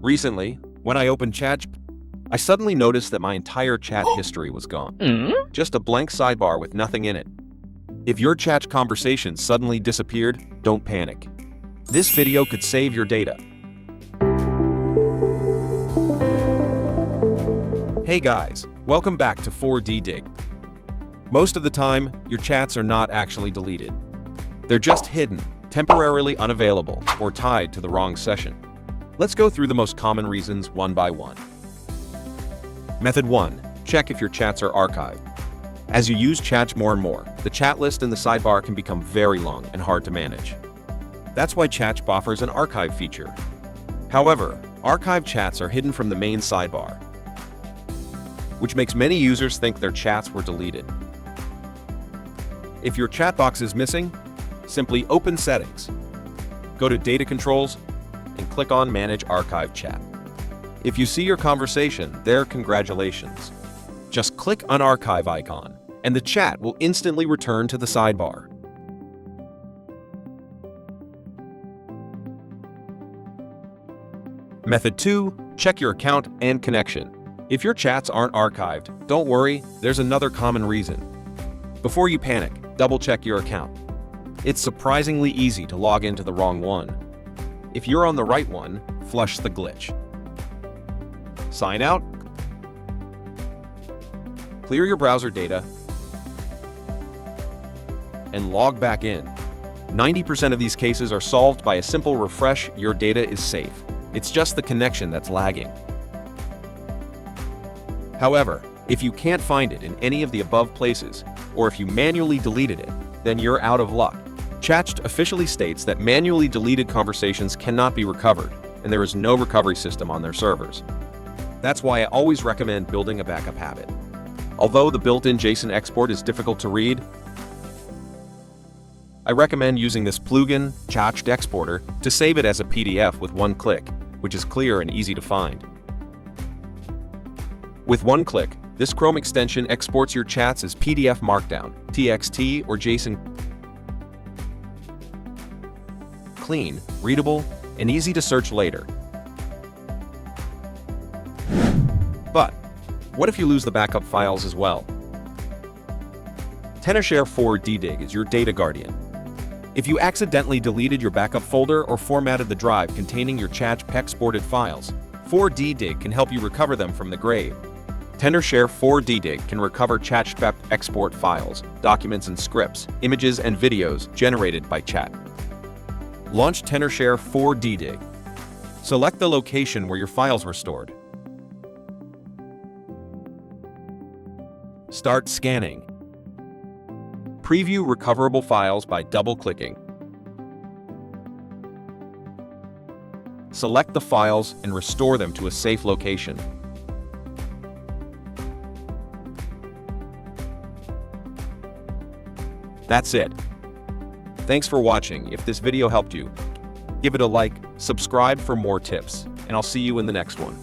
Recently, when I opened Chat, I suddenly noticed that my entire chat history was gone. Just a blank sidebar with nothing in it. If your chat conversation suddenly disappeared, don't panic. This video could save your data. Hey guys, welcome back to 4D Dig. Most of the time, your chats are not actually deleted. They're just hidden, temporarily unavailable, or tied to the wrong session. Let's go through the most common reasons one by one. Method 1. Check if your chats are archived. As you use chats more and more, the chat list in the sidebar can become very long and hard to manage. That's why Chat offers an archive feature. However, archived chats are hidden from the main sidebar, which makes many users think their chats were deleted. If your chat box is missing, simply open Settings, go to Data Controls, and click on Manage Archive Chat. If you see your conversation there, congratulations. Just click on Archive icon, and the chat will instantly return to the sidebar. Method 2. Check your account and connection. If your chats aren't archived, don't worry, there's another common reason. Before you panic, double-check your account. It's surprisingly easy to log into the wrong one. If you're on the right one, flush the glitch. Sign out, clear your browser data, and log back in. 90% of these cases are solved by a simple refresh. Your data is safe. It's just the connection that's lagging. However, if you can't find it in any of the above places, or if you manually deleted it, then you're out of luck. Chat officially states that manually deleted conversations cannot be recovered, and there is no recovery system on their servers. That's why I always recommend building a backup habit. Although the built-in JSON export is difficult to read, I recommend using this plugin, Chat Exporter, to save it as a PDF with one click, which is clear and easy to find. With one click, this Chrome extension exports your chats as PDF Markdown, TXT, or JSON. Clean, readable, and easy to search later. But what if you lose the backup files as well? Tenorshare 4D Dig is your data guardian. If you accidentally deleted your backup folder or formatted the drive containing your chat exported files, 4D Dig can help you recover them from the grave. Tenorshare 4D Dig can recover chat export files, documents and scripts, images and videos generated by chat. Launch Tenorshare 4D Dig. Select the location where your files were stored. Start scanning. Preview recoverable files by double-clicking. Select the files and restore them to a safe location. That's it. Thanks for watching. If this video helped you, give it a like, subscribe for more tips, and I'll see you in the next one.